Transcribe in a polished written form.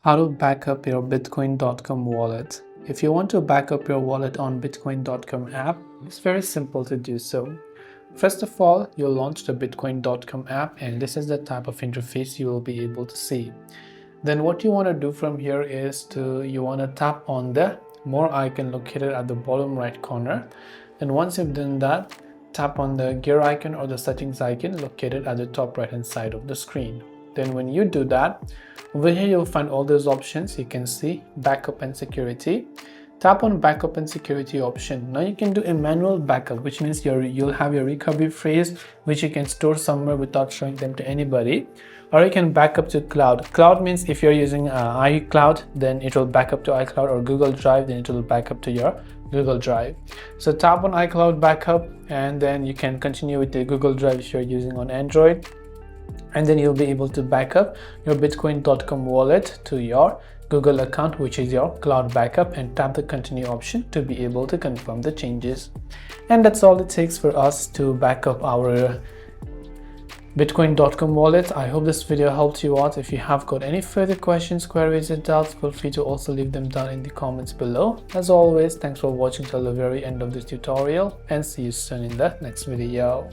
How to back up your bitcoin.com wallet. If you want to back up your wallet on bitcoin.com app, it's very simple to do so. First of all, you'll launch the bitcoin.com app and this is the type of interface you will be able to see. Then what you want to do from here is you want to tap on the more icon located at the bottom right corner. And once you've done that, tap on the gear icon or the settings icon located at the top right hand side of the screen. Then when you do that, over here you'll find all those options. You can see backup and security. Tap on backup and security option. Now you can do a manual backup, which means you'll have your recovery phrase which you can store somewhere without showing them to anybody, or you can back up to cloud. Cloud means if you're using iCloud, then it will back up to iCloud, or Google Drive, then it will back up to your Google Drive. So tap on iCloud backup and then you can continue with the Google Drive if you're using on Android. And then you'll be able to back up your bitcoin.com wallet to your Google account, which is your cloud backup, and tap the continue option to be able to confirm the changes. And that's all it takes for us to back up our bitcoin.com wallet. I hope this video helped you out. If you have got any further questions, queries or doubts, feel free to also leave them down in the comments below. As always, thanks for watching till the very end of this tutorial and see you soon in the next video.